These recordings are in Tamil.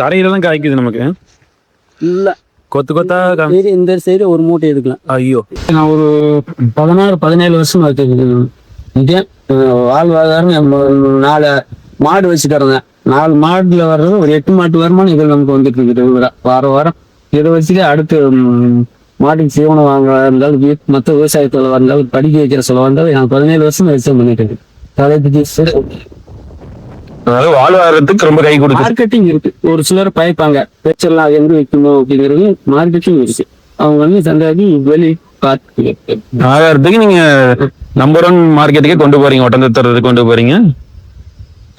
தரையில தான் காய்க்குது நமக்கு. இல்லை கொத்து கொத்தா இந்த சைடு ஒரு மூட்டை எடுக்கலாம். ஐயோ, நான் ஒரு 16-17 வருஷம் இதே வாழ்வாதாரம். 4 மாடு வச்சுக்கிறேன். 4 மாடுல வர்றது ஒரு 8 மாட்டு வருமானம் இதில் நமக்கு வந்துட்டு இருக்குது. வாரம் வாரம் இதை வச்சுட்டு அடுத்து மாட்டுக்கு சீவனம் வாங்க இருந்தாலும் மற்ற விவசாயத்தில் வந்தாலும் படிக்க வைக்கிற சொல்ல வந்தாலும் நான் 17 வருஷம் விவசாயம் பண்ணிட்டு இருக்கேன். அதாவது வாழ்வாதாரத்துக்கு ரொம்ப கை கொடுக்கும். மார்க்கெட்டிங் இருக்கு. ஒரு சிலர் பயப்பாங்க பேச்செல்லாம் எங்க வைக்கணும் அப்படிங்கிறது. மார்க்கெட்டிங் இருக்கு. அவங்க வந்து சந்தைக்கு வெளி ஆகாரத்துக்கு நீங்க நம்பர் 1 மார்க்கெட்டுக்கே கொண்டு போறீங்க, ஒட்டந்தத்தர் கொண்டு போறீங்க.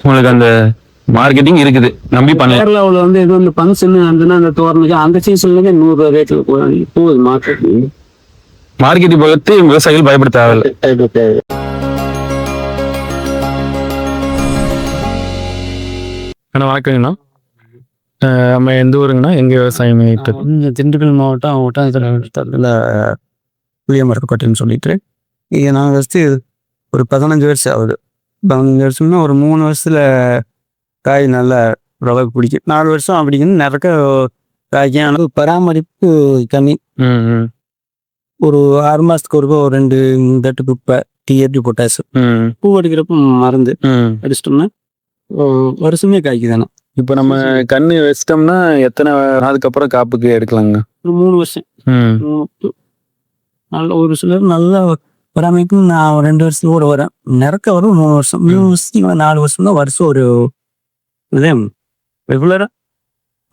உங்களுக்கு அந்த மார்க்கெட்டிங் இருக்குது, நம்பி பண்ணலாம். கேரளாவில் வந்து இது வந்து ஃபங்க்ஷன் அந்த தோரணுக்கு அந்த சீசன்ல 100 ரூபா ரேட்ல போகுது மார்க்கெட்டிங். மார்க்கெட்டிங் பற்றி விவசாயிகள் பயப்பட தேவையில்லை. வணக்கங்கண்ணா. நம்ம எந்த ஊருங்கண்ணா? எங்க விவசாயம்? திண்டுக்கல் மாவட்டம் ஒட்டந்தத்தரில் புளியமரக்கோட்டைன்னு சொல்லிட்டு இங்கே நாங்கள் ஃபஸ்ட்டு ஒரு 15 வருஷம் ஆகுது. 15 வருஷம்னா ஒரு 3 வருஷத்துல காய் நல்லா ஓரளவுக்கு பிடிக்கும். 4 வருஷம் அப்படிங்கன்னு நிறைய காய்க்கும். ஆனால் பராமரிப்பு கம்மி. ஒரு 6 மாதத்துக்கு ஒருக்கா ஒரு 2 தட்டு குப்பை டிஏபி பொட்டாசு பூ அடிக்கிறப்ப மருந்து அடிச்சிட்டோம்னா வருஷமே காய்க்குதானே. இப்போ நம்ம கண்ணு வச்சிட்டோம்னா எத்தனை நாளுக்கு அப்புறம் காப்புக்கு எடுக்கலாங்க? ஒரு 3 வருஷம். நல்ல ஒரு சிலர் நல்லா பராமரிப்பு. நான் 2 வருஷத்துக்கு கூட வரேன். நிறக்க வரும் 3 வருஷம். 3 வருஷத்துக்கு 4 வருஷம் தான் வருஷம். ஒரு இதே ரெகுலரா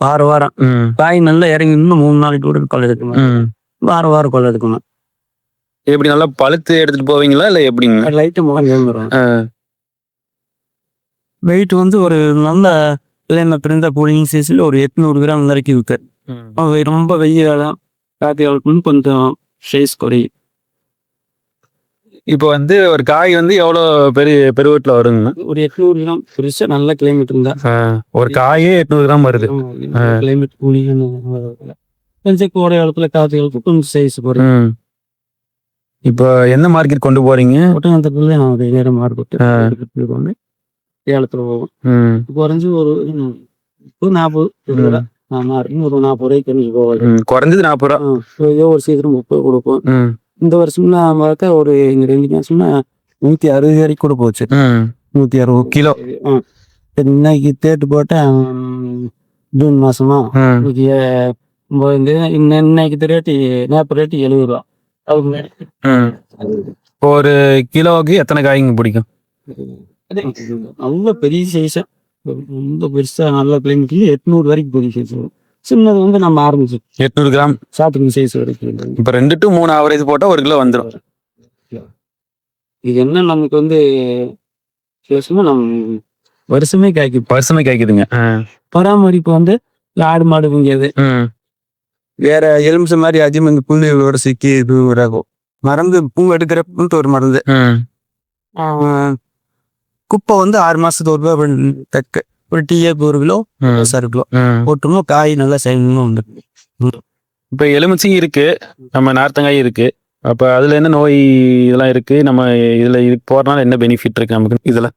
வாரம் காய் நல்லா இறங்கி இன்னும் 3 நாளைக்கு கூட கொள்ள எடுக்கணும். வாரம் கொள்ள எடுக்கணும். எப்படி நல்லா பழுத்து எடுத்துட்டு போவீங்களா இல்லை எப்படிங்க? லைட்டு முகம் ஏந்துடும். வெயிட் வந்து ஒரு நல்ல பிள்ளைங்க பிறந்த கூலிங் சீசன்ல ஒரு 800 கிராம் வரைக்கும் இருக்கு. ரொம்ப வெயிலாம் காத்தி கொஞ்சம் சைஸ் குறையும். இப்போ வந்து ஒரு காய் வந்து எவ்வளோ பெருவீட்டில் வருங்க? ஒரு 800 கிராம் பெருசா நல்ல கிளைமேட் இருந்தா ஒரு காயே 800 கிராம் வருது. கிளைமேட் கூலிங் கொஞ்சம் கோடை காலத்துல காத்தி காலத்துல கொஞ்சம் சைஸ் குறையும். இப்போ என்ன மார்க்கெட் கொண்டு போறீங்க? ஒட்டந்தத்தரில் நான் நேரம் மார்க்கெட் வந்து ஏலத்துல போகும். குறைஞ்சி ஒரு 40 ஒரு 40 ரூபாய்க்கு போவாது. குறைஞ்சது 40 ரூபா. ஏதோ ஒரு சீக்கிரம் 30 கொடுப்போம். இந்த வருஷம்னா பார்த்தா ஒரு 2 மாசம்னா 160 வரைக்கும் கூட போச்சு. 160 கிலோ. இன்னைக்கு தேட்டு போட்டேன் ஜூன் மாசமா. இன்னைக்கு ரேட்டு நேப்பு ரேட்டு 70 ரூபா. ஒரு கிலோவுக்கு எத்தனை காய்ங்க பிடிக்கும்? நல்ல பெரிய சைஸா ரொம்ப பெருசா நல்ல கிளைமேட் 800 வரைக்கும் பெரிய சைஸ் வரும். சின்னது வந்து நம்ம ஆரம்பிச்சு 800 கிராம் சாப்பிட்டு சைஸ் வரைக்கும். இப்போ 2 to 3 ஆவரேஜ் போட்டா 1 கிலோ வந்துடும். இது என்ன நமக்கு வந்து நம்ம வருஷமே காய்க்குதுங்க. பராமரிப்பு வந்து ஆடு மாடு விங்கிறது வேற எலுமிச்சை மாதிரி அதிகமாக புள்ளிகளோட சிக்கி இது வராகும். மருந்து பூ எடுக்கிறப்ப ஒரு மருந்து. குப்பை வந்து 6 மாசத்துக்கு ஒரு ரூபாய் தக்க ஒரு டிஏபி 1 கிலோ கிலோ போட்டோம்னா காய் நல்லா செய்யணும் வந்து. இப்போ எலுமிச்சை இருக்கு, நம்ம நார்த்தங்காய் இருக்கு. அப்போ அதுல என்ன நோய் இதெல்லாம் இருக்கு? நம்ம இதுல போறதுனால என்ன பெனிஃபிட் இருக்கு நமக்கு? இதுல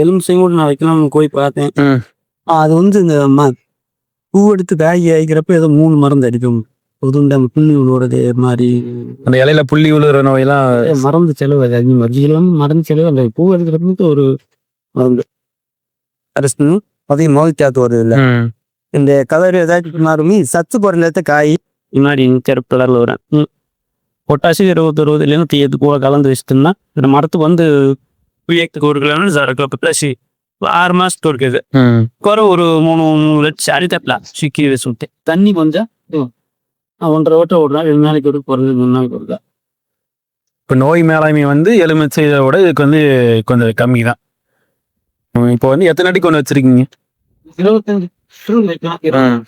எலுமிச்சையும் கூட நான் வைக்கலாம் போய் பார்த்தேன். அது வந்து இந்த பூ எடுத்து காய் ஆகிக்கிறப்ப ஏதோ 3 மருந்து அடிக்கும். புள்ளி விழுவுறது மாதிரி அந்த இலையில புள்ளி விழுற நோயெல்லாம் மருந்து செலவு அது அதிகமாக மருந்து செலவு. அந்த பூ எடுக்கிறப்ப ஒரு மருந்து அதையும் நோய் தாத்து வருது இல்லை. இந்த கலர் ஏதாச்சும் மாறுமே சத்து குறைந்த காய் முன்னாடி கருப்பு கலர்ல வரும். பொட்டாசி 20 இல்லைன்னா தீயத்து கூட கலந்து வச்சுட்டோம்னா இந்த மரத்துக்கு வந்து புளியத்துக்கு 1 கிலோ பொட்டாசி 6 மாசத்துக்கு இருக்குது. குறை ஒரு 3 லட்சம் அரித்தப்பலாம் சிக்கி வச்சுட்டு தண்ணி கொஞ்சம் 1.5 ஓட்டம் ஒரு நாள் 2 நாளைக்கு ஒரு குறைஞ்சு 3 நாளைக்கு ஒரு. இப்போ நோய் மேலாண்மை வந்து எலுமிச்சையோட இதுக்கு வந்து கொஞ்சம் கம்மி தான். இப்போ வந்து எத்தனை அடி கொண்டு வச்சிருக்கீங்க? 25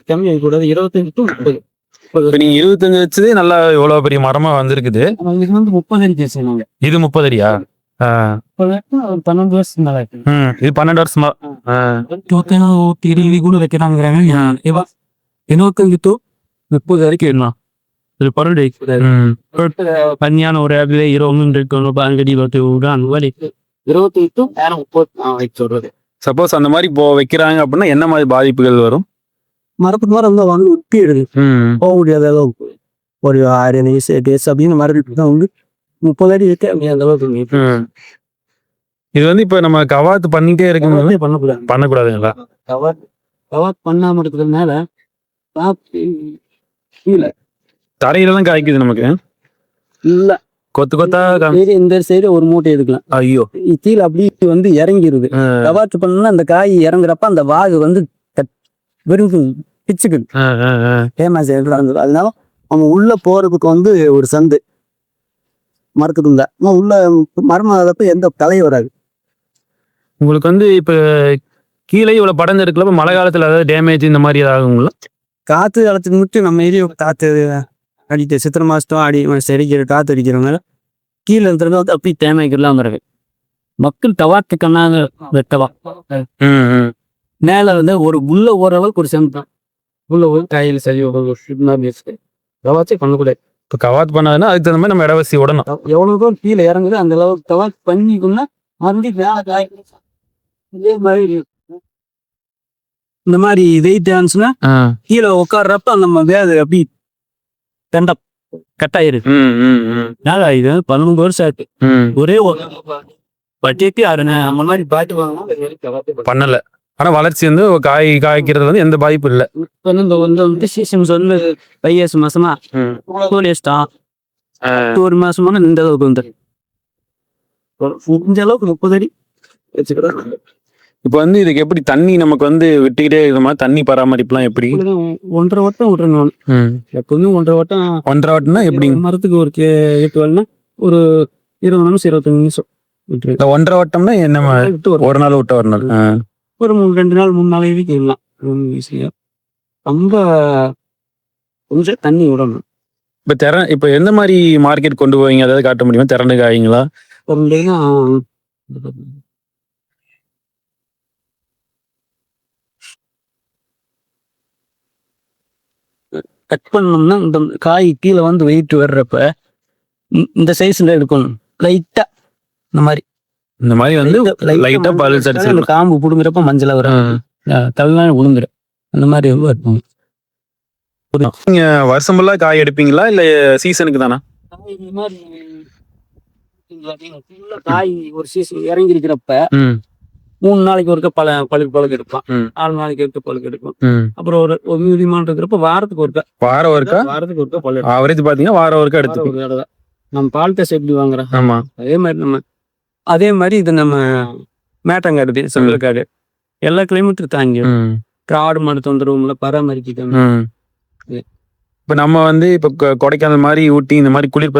கம்மி ஆகக்கூடாது. 25 to 30. இப்போ நீங்க 25 வச்சது நல்லா எவ்வளவு பெரிய மரமா வந்திருக்குது. இது வந்து 30 அடி பேசுவாங்க. இது 30 அடியா? 12 வருஷம் நல்லா இருக்கு. இது 12 வருஷமா கூட வைக்கிறாங்க. 25 to 30 வரைக்கும் இருந்தான். பன்னியான ஒரு இடத்துல 20 சப்போஸ் அந்த மாதிரி இப்போ வைக்கிறாங்க அப்படின்னா என்ன மாதிரி பாதிப்புகள் வரும்? மரத்துக்கு மரம் வந்து வந்து ஒட்டி எடுது போக முடியாத அளவுக்கு ஒரு 6 டேஸ் அப்படின்னு மரத்துக்கு தான் வந்து 30 அடி இருக்கு அப்படி அந்த அளவுக்கு இது வந்து இப்ப நம்ம கவாத்து பண்ணிட்டே இருக்கும்போது பண்ணக்கூடாது பண்ணக்கூடாதுங்களா? கவாத் பண்ணாம இருக்கிறதுனால கீழே தரையில தான் காய்க்குது நமக்கு. இல்ல கொத்து கொத்தா இந்த சைடு ஒரு மூட்டை எடுக்கலாம். ஐயோ கீழே அப்படி வந்து இறங்கிருது. கவாத்து பண்ணா அந்த காய் இறங்குறப்ப அந்த வாகு வந்து வெறும் பிச்சுக்குது. ஃபேமஸ் இருந்தது. அதனால அவங்க உள்ள போறதுக்கு வந்து ஒரு சந்து மரத்துக்கு இருந்தா உள்ள மரம் ஆகிறப்ப எந்த தலையும் வராது. உங்களுக்கு வந்து இப்ப கீழே இவ்வளவு படர்ந்து இருக்கல மழை காலத்துல ஏதாவது டேமேஜ் இந்த மாதிரி ஏதாவது ஆகுங்களா? காத்து காலத்துக்கு மட்டும் நம்ம ஏரியா காத்து அடிட்டு சித்திரை மாசம் அடி செடிக்கிற காத்து அடிக்கிறவங்க கீழே இருக்கிறது வந்து அப்படி டேமேஜ்லாம் வருது. மக்கள் தவாத்து கண்ணாங்க வெட்டலாம். மேல வந்து ஒரு உள்ள ஓரளவுக்கு ஒரு சென்றான் உள்ள ஒரு கையில் சரி கவாச்சே பண்ணக்கூடாது. இப்போ கவாத் பண்ணாதுன்னா அதுக்கு தகுந்த மாதிரி நம்ம இடவசி விடணும். எவ்வளவு தூரம் கீழே இறங்குது அந்த அளவுக்கு கவாத் பண்ணிக்கணும்னா மறுபடியும் மேலே காய் இதே மாதிரி இந்த மாதிரி வெயிட் ஆனிச்சுன்னா கீழே உட்காடுறப்ப நம்ம வேது அப்படி தண்டை கட்டாயிருது. இது 11 வருஷம் ஆச்சு. ஒரே பட்டியக்கு அந்த மாதிரி பாட்டு வாங்கணும் பண்ணல. ஆனா வளர்ச்சி வந்து காய்க்கிறது வந்து எந்த பாதிப்பு இல்லை. வந்து சீசன் சொல்லு பையசு மாசமா ஒரு மாசமான இந்த அளவுக்கு வந்து இந்த அளவுக்கு 30 அடி வச்சுக்கிட்டா. இப்ப வந்து இதுக்கு எப்படி தண்ணி நமக்கு வந்து விட்டுக்கிட்டே இருக்கிற மாதிரி தண்ணி பராமரிப்புலாம் எப்படி? 1.5 வட்டம் விட்டுறணும். எப்போதும் 1.5 வட்டம். 1.5 வட்டம்னா எப்படி? மரத்துக்கு ஒரு 8 வரலாம் ஒரு 20 நிமிஷம் 25 நிமிஷம் விட்டு. 1.5 வட்டம்னா என்ன ஒரு நாள் விட்டு ஒரு நாள் ஒரு 2 நாள் 3 நாளைக்கு கேட்கலாம். ஈஸியா ரொம்ப கொஞ்சம் தண்ணி விடணும். இப்ப எந்த மாதிரி மார்க்கெட் கொண்டு போவீங்க அதாவது காட்ட முடியுமா? திறந்து காய்ங்களா? கட் பண்ணோம்னா இந்த காய் கீழே வந்து வெயிட் வர்றப்ப இந்த சைஸ்ல எடுக்கணும். லைட்டா இந்த மாதிரி வந்து லைட்டா பல்ஸ் அடிச்சு காம்பு புடுங்குறப்ப மஞ்சள் வரும். தள்ளான உளுந்துரும். அந்த மாதிரி இருக்கும். நீங்க வருஷம் ஃபுல்லா காய் எடுப்பீங்களா இல்ல சீசனுக்கு தானா? காய் ஒரு சீசன் இறங்கி இருக்கிறப்ப 3 நாளைக்கு ஒருக்க பழுக்கு எடுப்பான். 4 நாளைக்கு ஒருக்க பழுக்கு எடுக்கும். அப்புறம் ஒரு மீடியமான இருக்கிறப்ப வாரத்துக்கு ஒருக்க பழு ஆவரேஜ் பாத்தீங்கன்னா வாரம் ஒருக்க எடுத்து நம்ம பால் டெஸ்ட் எப்படி வாங்குறோம். ஆமா அதே மாதிரி இது நம்ம மேட்டங்காடு செங்கல்காடு எல்லா கிளைமேட்டுக்கு தாங்கி காடு மணி தொந்தரவுல பராமரிக்கணும். இப்ப நம்ம வந்து இப்ப கொடைக்கானல் மாதிரி ஊட்டி இந்த மாதிரி குளிர்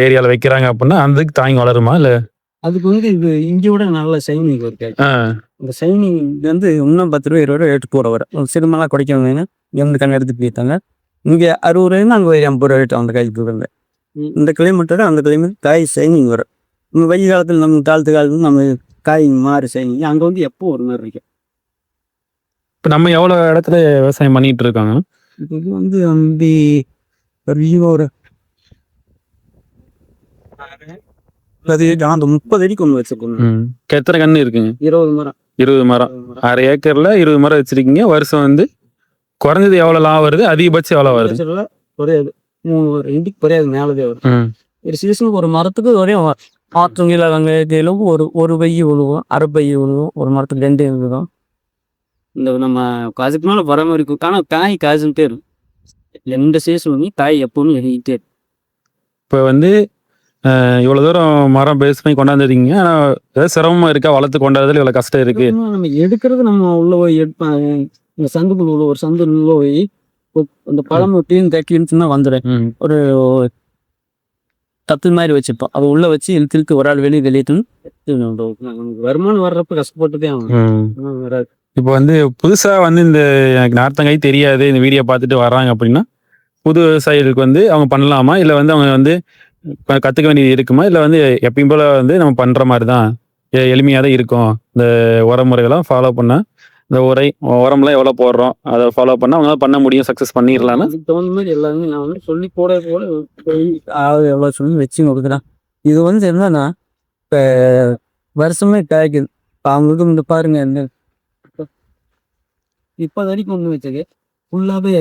ஏரியால வைக்கிறாங்க அப்படின்னா அதுக்கு தாங்கி வளருமா இல்ல? அதுக்கு வந்து இது இங்க விட நல்ல சைனிங் இருக்கு. இந்த சைனிங் வந்து இன்னும் 10 ரூபா 20 ரூபா ரேட்டு போற வர சிறுமெல்லாம் குடைக்கவங்க எந்த கண்ணு எடுத்து போயிட்டாங்க. இங்க 60 ரூபாய்னா அங்க 80 ரூபா ரேட்டு அந்த காய்க்கு இருந்த இந்த கிளைமேட்டோட அந்த கிளைமேட் காய் சைனிங் வரும். நம்ம வெயில் காலத்துல நம்ம தாழ்த்து காலத்துல நம்ம காய் மாறு சைனிங் அங்க வந்து எப்போ ஒரு மாதிரி இருக்கு. இப்ப நம்ம எவ்வளவு இடத்துல விவசாயம் பண்ணிட்டு இருக்காங்க? இது வந்து அந்த ஒரு 30 அடிக்கு ஒண்ணு வச்சிருக்கோம். எத்தனை கண்ணு இருக்குங்க? 20 மரம். 20 மரம். 1/2 ஏக்கர்ல 20 மரம் வச்சிருக்கீங்க. வருஷம் வந்து குறைஞ்சது எவ்வளவு லாபம் வருது? அதிகபட்சம் எவ்வளவு வருது? குறையாது 3 இண்டிக்கு குறையாது மேலதே வரும். ஒரு சீசனுக்கு ஒரு மரத்துக்கு ஒரே ஆற்றுங்கில வெங்காயத்திலும் ஒரு பை விழுவோம், அரை பை விழுவோம். ஒரு மரத்துக்கு 2 விழுவோம். இந்த நம்ம காசுக்கு மேல பராமரிக்கும். ஆனால் காய் காசுன்ட்டே இருக்கும். எந்த சீசன் காய் எப்பவுமே எழுதிட்டே இருக்கும். இப்போ வந்து இவ்வளவு தூரம் மரம் பேஸ் பண்ணி கொண்டாந்துருக்கீங்க. ஆனா ஏதாவது சிரமமா இருக்கா வளர்த்து கொண்டாடுறதுல இவ்வளவு கஷ்டம் இருக்கு? நம்ம எடுக்கிறது நம்ம உள்ள போய் எடுப்பேன். இந்த சந்துக்குள்ள உள்ள ஒரு சந்து உள்ள போய் அந்த பழம் டீன் தக்கின்னு வந்துடும். ஒரு தத்து மாதிரி வச்சுப்போம். அதை உள்ள வச்சு இழுத்து ஒரு ஆள் வெளியேற்று வருமானம் வர்றப்ப கஷ்டப்பட்டுதே வராது. இப்போ வந்து புதுசா வந்து இந்த எனக்கு நார்த்தங்காய் தெரியாது இந்த வீடியோ பார்த்துட்டு வர்றாங்க அப்படின்னா புது விவசாயிகளுக்கு வந்து அவங்க பண்ணலாமா இல்லை வந்து அவங்க வந்து கத்துக்க வேண்டியது இருக்குமா இல்லை வந்து எப்பயும் போல வந்து நம்ம பண்ற மாதிரி தான் எளிமையாக தான் இருக்கும்? இந்த உரமுறைகள்லாம் ஃபாலோ பண்ணா இந்த உரம்லாம் எவ்வளோ போடுறோம் அதை ஃபாலோ பண்ணால் அவங்களால பண்ண முடியும், சக்ஸஸ் பண்ணிடலாம்னா அதுக்கு தகுந்த மாதிரி எல்லாருமே நான் வந்து சொல்லி போட எவ்வளோ சொல்லி வச்சு கொடுக்குறேன். இது வந்து என்னன்னா இப்போ வருஷமே காய்க்குது. இப்போ அவங்களுக்கு இந்த பாருங்க இந்த 30 அடிக்கு ஒன்று வச்சது ஃபுல்லாவே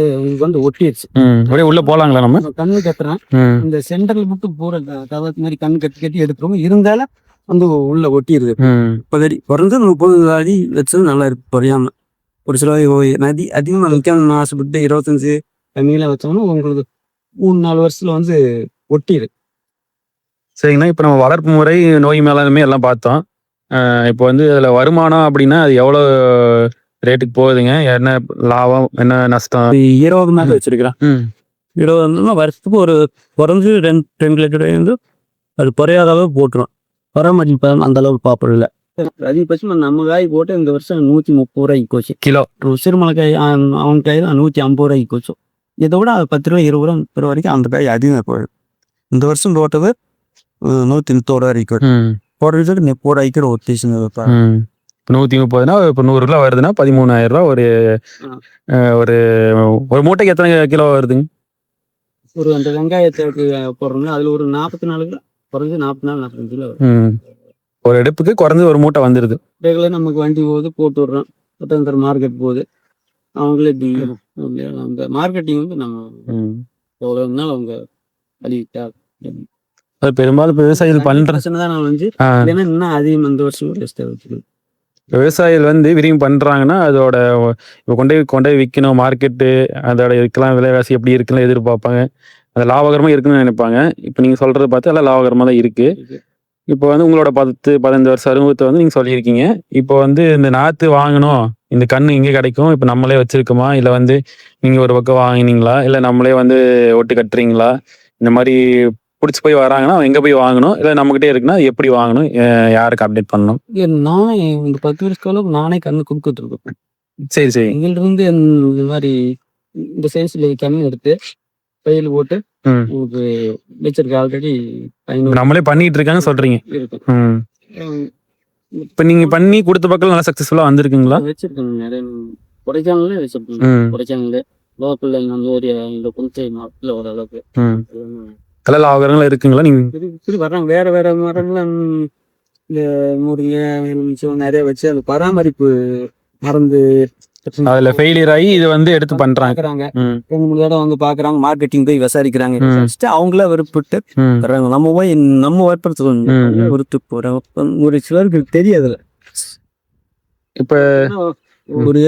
வந்து ஒட்டிடுச்சு. ஒரே உள்ள போலாங்களா நம்ம? கண்ணு கட்டுறேன், ம் இந்த சென்டர்ல மட்டும் பூரா கவத்து மாதிரி கண்ணு கட்டி கட்டி எடுக்கிறோம், இருந்தாலும் வந்து உள்ள ஒட்டிடுது. ம் 30 அடி குறைஞ்சு 30 அடி வச்சது நல்லா இருக்கு குறையாம. ஒரு சில நதி அதிகமாக வைக்கணும்னு ஆசைப்பட்டு 25 தண்ணியெல்லாம் வச்சோம்னா உங்களுக்கு 3-4 வருஷத்துல வந்து ஒட்டிடு. சரிங்கண்ணா. இப்போ நம்ம வளர்ப்பு முறை, நோய் மேலாண்மை எல்லாம் பார்த்தோம். இப்போ வந்து அதில் வருமானம் அப்படின்னா அது எவ்வளோ ரேட்டுக்கு போகுதுங்க? என்ன லாபம், என்ன நஷ்டம்? 20 மேல வச்சிருக்கிறேன். 20 வருஷத்துக்கு ஒரு குறைஞ்சு 2 லிட்டர் வந்து அது குறையாத அளவு போட்டுரும். பராமரிப்பு அந்த அளவுக்கு பார்ப்பது இல்லை. அதிகபட்சம் நம்ம காய் போட்டு இந்த வருஷம் 130 ரூபாய்க்கு போச்சு கிலோ. சிறுமலை காய் அவன் காய் தான் 150 ரூபாய்க்கு போச்சு. இதை விட 10 ரூபா 20 ரூபா 30 ரூபா வரைக்கும் அந்த காய் அதிகமாக போயிடும். இந்த வருஷம் போட்டது 130 ரூபா வரைக்கும் போடுறதுக்கு 30 ரூபாய்க்கு ஒரு பீஸ் வைப்பாங்க. 130னா இப்போ 100 கிலோ வருதுன்னா 13,000 ரூபா. ஒரு ஒரு மூட்டைக்கு எத்தனை கிலோ வருதுங்க? ஒரு அந்த வெங்காயத்துக்கு போடுறோம்னா அதுல ஒரு 44 கிலோ குறைஞ்சு 44-45 கிலோ வரும். ஒரு எடுப்புக்கு குறைஞ்சு ஒரு மூட்டை வந்துடுது. ரெகுலர் நமக்கு வண்டி போகுது, போட்டு விடுறோம். ஒருத்தர் மார்க்கெட் போகுது, அவங்களே அந்த மார்க்கெட்டிங் வந்து நம்ம எவ்வளோ இருந்தாலும் அவங்க அழிவிட்டா. அது பெரும்பாலும் விவசாயிகள் பண்றதுதான் நான் வந்து இல்லைன்னா இன்னும் அதிகம் இந்த வருஷம் வச்சுக்கணும். விவசாயிகள் வந்து விரும்பி பண்றாங்கன்னா அதோட இப்போ கொண்டு போய் விற்கணும், மார்க்கெட்டு அதோட இதுக்கெல்லாம் விலைவாசி எப்படி இருக்குன்னு எதிர்பார்ப்பாங்க. அது லாபகரமா இருக்குன்னு நினைப்பாங்க. இப்போ நீங்க சொல்றதை பார்த்து எல்லாம் லாபகரமா தான் இருக்கு. இப்போ வந்து உங்களோட 10-15 வருஷ அனுபவத்தை வந்து நீங்க சொல்லியிருக்கீங்க. இப்போ வந்து இந்த நாத்து வாங்கணும், இந்த கண்ணு இங்கே கிடைக்கும், இப்போ நம்மளே வச்சிருக்கோமா, இல்லை வந்து நீங்க ஒரு பக்கம் வாங்கினீங்களா, இல்லை நம்மளே வந்து ஒட்டு கட்டுறீங்களா? இந்த மாதிரி பிடிச்சி போய் வராங்கன்னா எங்க போய் வாங்கணும், இல்லை நம்மகிட்டே இருக்குன்னா எப்படி வாங்கணும், யாருக்கு அப்டேட் பண்ணணும்? நானே இந்த 10 வருஷத்துக்கு நானே கண்ணு கொடுத்துருக்கேன். சரி சரி. எங்கள்ட்ட இருந்து இந்த மாதிரி இந்த சைஸ்ல கண்ணு எடுத்து பையில போட்டு உங்களுக்கு வச்சிருக்க ஆல்ரெடி நம்மளே பண்ணிட்டு இருக்காங்க சொல்றீங்க. இப்ப நீங்க பண்ணி கொடுத்த பக்கம் நல்லா சக்சஸ்ஃபுல்லா வந்திருக்குங்களா? வச்சிருக்கேங்க, நிறைய கொடைக்கானல்ல வச்சிருக்கேன். கொடைக்கானல் லோக்கல்ல இந்த ஒரு இந்த புதுச்சேரி மாவட்டத்தில் ஓரளவுக்கு நல்ல லாபகரங்கள் இருக்குங்களா? நீங்க வர்றாங்க வேற வேற மரங்கள்லாம் இந்த முருங்கை நிறைய வச்சு அந்த பராமரிப்பு மறந்து அதுல ஃபெயிலியர் ஆகி இது வந்து எடுத்து பண்றாங்க. 2-3 தடவை வந்து பாக்குறாங்க, மார்க்கெட்டிங் போய் விசாரிக்கிறாங்க. அவங்கள விருப்பப்பட்டு நம்ம போய் நம்ம வற்புறுத்த ஒருத்து போறோம். ஒரு சிலருக்கு தெரியாதுல. இப்ப ஒரு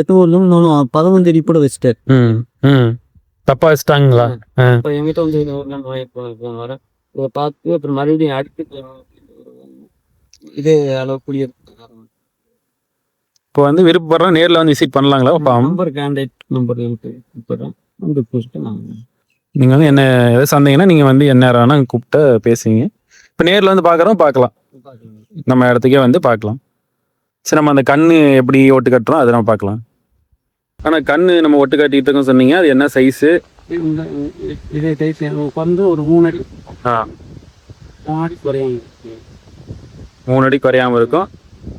15 அடி கூட வச்சுட்டாரு. தப்பா வச்சுட்டாங்களா? என்கிட்ட வந்து வர பார்த்து அப்புறம் மறுபடியும் அடுத்து இதே அளவு கூடிய இப்போ வந்து விருப்பப்படுறோம், நேரில் வந்து விசிட் பண்ணலாங்களா? நம்பர் கான்டாக்ட் நம்பர் நீங்கள் வந்து என்ன எதாவது சந்தேகம்னா நீங்கள் வந்து என்ன நேரம் கூப்பிட்டு பேசுவீங்க. இப்போ நேரில் வந்து பார்க்கலாம், நம்ம இடத்துக்கே வந்து பார்க்கலாம். சரி, நம்ம அந்த கண்ணு எப்படி ஒட்டு கட்டுறோம் அதை நம்ம பார்க்கலாம். ஆனால் கண்ணு நம்ம ஒட்டு கட்டிட்டு இருக்கோம் சொன்னீங்க, அது என்ன சைஸு? இதே சைஸ் வந்து ஒரு 3 அடி. 3 அடி குறையாம இருக்கும்.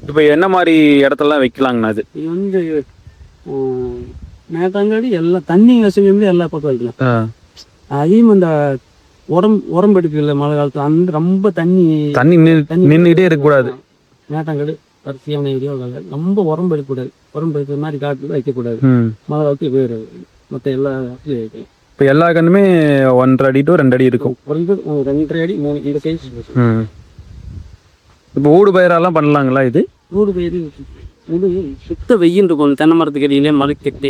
இப்போ என்ன மாதிரி இடத்தெல்லாம் வைக்கலாங்கண்ணா? அது வந்து மேட்டாங்காடி எல்லாம் தண்ணி வசதி வந்து எல்லா பக்கம் வைக்கலாம். அதையும் அந்த உடம்பு எடுக்கல மழை காலத்துல அந்த ரொம்ப தண்ணி நின்றுகிட்டே இருக்கக்கூடாது. மேட்டாங்காடு வரிசையான ஏரியா ரொம்ப உடம்பு எடுக்கக்கூடாது. உடம்பு எடுக்கிற மாதிரி காட்டு வைக்கக்கூடாது. மழை காலத்துக்கு வேறு மற்ற எல்லா இடத்துலையும் வைக்கலாம். இப்போ எல்லா கண்ணுமே 1.5 அடி to 2 அடி இருக்கும். 2.5 அடி 3 இந்த சைஸ். இப்போ ஊடு பயிரெல்லாம் பண்ணலாங்களா? இது ஊடு பயிர் சுத்த வெயில் இருக்கும். தென்னை மரத்துக்கு அடியிலே மழை கட்டி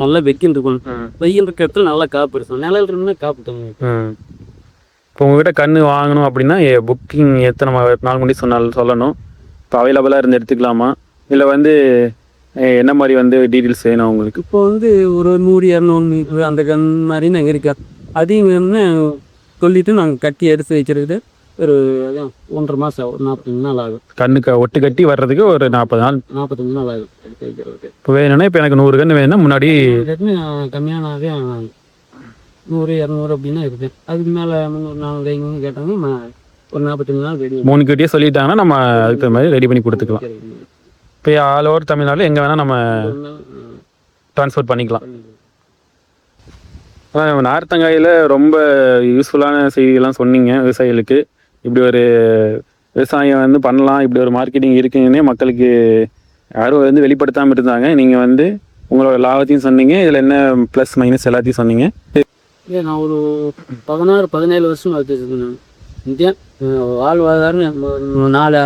நல்லா வெயில் இருக்கும். வெயில் இருக்கிற இடத்துல நல்லா காப்பு இருக்கும். நிழல் இருந்தால் காப்பு தங்க. இப்போ உங்ககிட்ட கண்ணு வாங்கணும் அப்படின்னா புக்கிங் எத்தனை நாள் முன்னாடி சொல்லணும்? இப்போ அவைலபிளாக இருந்து எடுத்துக்கலாமா, இல்லை வந்து என்ன மாதிரி வந்து டீட்டெயில்ஸ் வேணும் உங்களுக்கு? இப்போ வந்து ஒரு 100-200 அந்த கண் மாதிரி நாங்கள் இருக்கா அதையும் வேணும்னு சொல்லிட்டு நாங்கள் கட்டி எடுத்து வச்சிருக்குது. ஒரு 1.5 மாதம் ஒரு 45 நாள் ஆகும். கண்ணுக்கு ஒட்டு கட்டி வர்றதுக்கு ஒரு 40 நாள் 45 நாள் ஆகும். இப்போ வேணும்னா இப்போ எனக்கு 100 கன்று வேணும்னா முன்னாடி கம்மியானதே 100-200 அப்படின்னா இருக்குது. அதுக்கு மேலே 300-400 கேட்டாங்க ஒரு 45 நாள் ரெடி. 3 கிட்டே சொல்லிட்டாங்கன்னா நம்ம அதுக்கு மாதிரி ரெடி பண்ணி கொடுத்துக்கலாம். இப்போ ஆல் ஓவர் தமிழ்நாடு எங்கே வேணால் நம்ம ட்ரான்ஸ்ஃபர் பண்ணிக்கலாம். ஆனால் நார்த்தங்காயில் ரொம்ப யூஸ்ஃபுல்லான செய்தியெல்லாம் சொன்னீங்க விவசாயிகளுக்கு. இப்படி ஒரு விவசாயம் வந்து பண்ணலாம், இப்படி ஒரு மார்க்கெட்டிங் இருக்குன்னே மக்களுக்கு யாரும் வந்து வெளிப்படுத்தாமல் இருந்தாங்க. நீங்கள் வந்து உங்களோட லாபத்தையும் சொன்னீங்க, இதில் என்ன ப்ளஸ் மைனஸ் எல்லாத்தையும் சொன்னீங்க. இல்லை நான் ஒரு 16-17 வருஷம் வச்சுருக்கேன். இந்தியா வாழ்வாதாரம் 4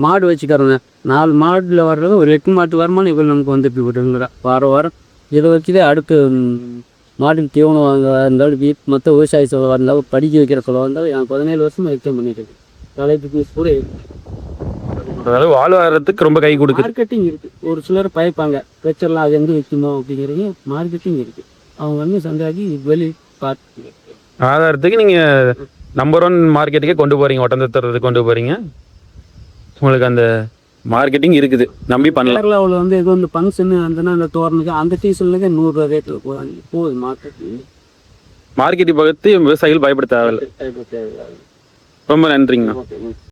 மாடு வச்சுக்கிறேங்க. 4 மாடில் வர்றது ஒரு 8 மாட்டு வருமானம் இவ்வளோ நமக்கு வந்து இப்படி விட்டுருங்குறா. வாரம் இதை வச்சுதே அடுத்து மாட்டுக்கு தீவனம் வாங்க இருந்தாலும் மற்ற விவசாய செலவாக இருந்தாலும் படிக்க வைக்கிற செலவாக இருந்தாலும் எனக்கு 17 வருஷமாக எக்ஸாம் பண்ணிட்டு இருக்கேன். தலைப்புக்கு கூட அதாவது வாழ்வாதாரத்துக்கு ரொம்ப கை கொடுக்குது. மார்க்கெட்டிங் இருக்குது. ஒரு சிலர் பயப்பாங்க பிரச்சனைலாம் அது எங்கே விற்குமோ அப்படிங்கிறது. மார்க்கெட்டிங் இருக்குது. அவங்க வந்து சந்தையாகி வெளி பார்த்து ஆதாரத்துக்கு நீங்கள் நம்பர் 1 மார்க்கெட்டுக்கே கொண்டு போகிறீங்க, ஒட்டந்தத்துறதுக்கு கொண்டு போகிறீங்க. உங்களுக்கு அந்த மார்க்கெட்டிங் இருக்குது, நம்பி பண்ணலாம். கேரளாவில் வந்து ஏதோ இந்த ஃபங்க்ஷனு அந்த தோரணுக்கு அந்த டீசலுக்கு 100 ரூபா ரேட்டில் போகுது மார்க்கெட்டிங். மார்க்கெட்டிங் பக்கத்து விவசாயிகள் பயப்பட தேவையில்லை. ரொம்ப நன்றிங்கண்ணா. ஓகே.